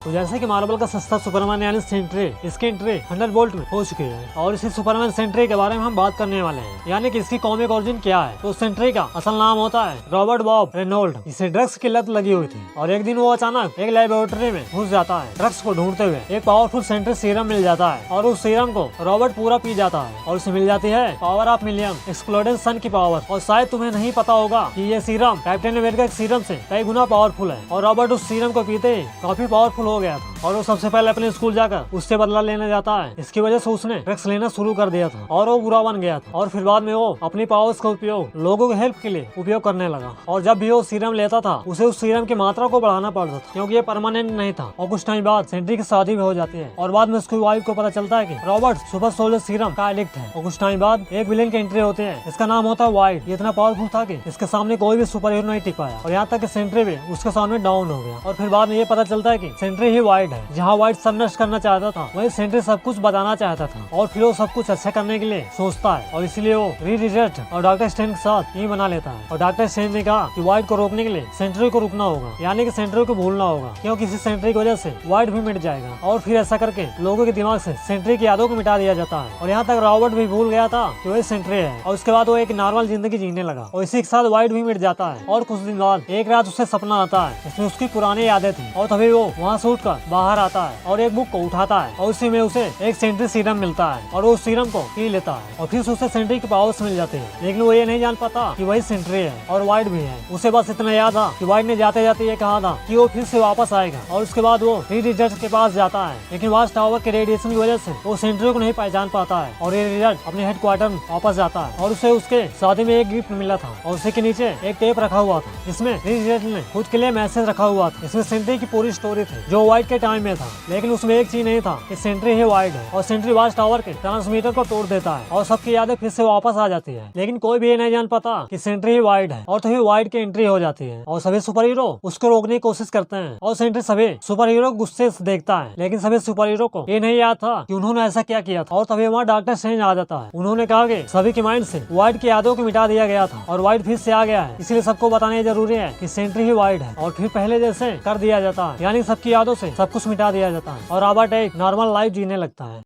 तो जैसे कि मार्वल का सस्ता सुपरमैन यानी सेंट्री, इसकी एंट्री 100 वोल्ट में हो चुकी है और इसी सुपरमैन सेंट्री के बारे में हम बात करने वाले हैं, यानी कि इसकी कॉमिक ओरिजिन क्या है। तो सेंट्री का असल नाम होता है रॉबर्ट बॉब रेनॉल्ड। इसे ड्रग्स की लत लगी हुई थी और एक दिन वो अचानक एक लेबोरेटरी में घुस जाता है। ड्रग्स को ढूंढते हुए एक पावरफुल सेंट्री सीरम मिल जाता है और उस सीरम को रॉबर्ट पूरा पी जाता है और उसे मिल जाती है पावर ऑफ मिलियन एक्सप्लोडेड सन की पावर। और शायद तुम्हें नहीं पता होगा कि ये सीरम कैप्टन अमेरिका के सीरम से कई गुना पावरफुल है और रॉबर्ट उस सीरम को पीते ही काफी पावरफुल हो गया था और वो सबसे पहले अपने स्कूल जाकर उससे बदला लेने जाता है। इसकी वजह से उसने ड्रग्स लेना शुरू कर दिया था और वो बुरा बन गया था और फिर बाद में वो अपनी पावर्स का उपयोग लोगों की हेल्प के लिए उपयोग करने लगा। और जब भी वो सीरम लेता था उसे उस सीरम की मात्रा को बढ़ाना पड़ता था क्योंकि ये परमानेंट नहीं था। और कुछ टाइम बाद सेंट्री की शादी भी हो जाती है और बाद में उसकी वाइफ को पता चलता है कि रॉबर्ट सुपर सोल्जर सीरम का एडिक्ट है। और कुछ टाइम बाद एक विलेन की एंट्री होती है, इसका नाम होता है वाइड। ये इतना पावरफुल था कि इसके सामने कोई भी सुपर हीरो नहीं टिक पाया और यहाँ तक कि सेंट्री भी उसके सामने डाउन हो गया। और फिर बाद में ये पता चलता है कि सेंट्री ही वाइड है। जहाँ वाइड सब नष्ट करना चाहता था वही सेंट्री सब कुछ बताना चाहता था और फिर वो सब कुछ अच्छा करने के लिए सोचता है और इसलिए वो रीडिजेट और डॉक्टर स्ट्रेंज के साथ यही बना लेता है। और डॉक्टर स्ट्रेंज ने कहा कि वाइड को रोकने के लिए सेंट्री को रुकना होगा, यानी कि सेंट्री को भूलना होगा क्योंकि इसी सेंट्री की वजह से वाइड भी मिट जाएगा। और फिर ऐसा करके लोगों के दिमाग से सेंट्री की यादों को मिटा दिया जाता है। और यहाँ तक रॉबर्ट भी भूल गया था कि वही सेंट्री है और उसके बाद वो एक नॉर्मल जिंदगी जीने लगा और इसी के साथ वाइड भी मिट जाता है। और कुछ दिन बाद एक रात उसे सपना आता है जिसमें उसकी पुरानी यादें थी और तभी वो वहाँ से उठकर बाहर आता है और एक बुक को उठाता है और उसी में उसे एक सेंट्री सीरम मिलता है और वो सीरम को पी लेता है और फिर उसे सेंट्री की पावर्स मिल जाती है। लेकिन वो ये नहीं जान पाता कि वही सेंट्री है और वाइड भी है। उसे बस इतना याद था कि वाइड ने जाते जाते ये कहा था कि वो फिर से वापस आएगा और उसके बाद वो रीडिजर्ट के पास जाता है। लेकिन वाच टावर के रेडिएशन की वजह से वो सेंट्री को नहीं पहचान पाता है और ये रिजल्ट अपने हेडक्वार्टर में वापस जाता है और उसे उसके शादी में एक गिफ्ट मिला था और उसी के नीचे एक टेप रखा हुआ था जिसमें रीडिजर्ट ने खुद के लिए मैसेज रखा हुआ था। इसमें सेंट्री की पूरी स्टोरी थी जो वाइड के टाइम में था, लेकिन उसमें एक चीज नहीं था कि सेंट्री ही वाइड है। और सेंट्री वाच टावर के ट्रांसमीटर को तोड़ देता है और सबकी यादें फिर से वापस आ जाती है। लेकिन कोई भी ये नहीं जान पाता कि सेंट्री ही वाइड है और तभी वाइड की एंट्री हो जाती है और सभी सुपर हीरो उसको रोकने की कोशिश करते हैं और सेंट्री सभी सुपर हीरो गुस्से से देखता है। लेकिन सभी सुपर हीरो को ये नहीं याद था कि उन्होंने ऐसा क्या किया था और तभी वहाँ डॉक्टर स्ट्रेंज आ जाता है। उन्होंने कहा कि सभी के माइंड से वाइड की यादों को मिटा दिया गया था और वाइड फिर से आ गया है, इसलिए सबको बताना जरूरी है कि सेंट्री ही वाइड है। और फिर पहले जैसे कर दिया जाता है, यानी सबकी यादों से सब कुछ मिटा दिया जाता है और रॉबर्ट एक नॉर्मल लाइफ जीने लगता है।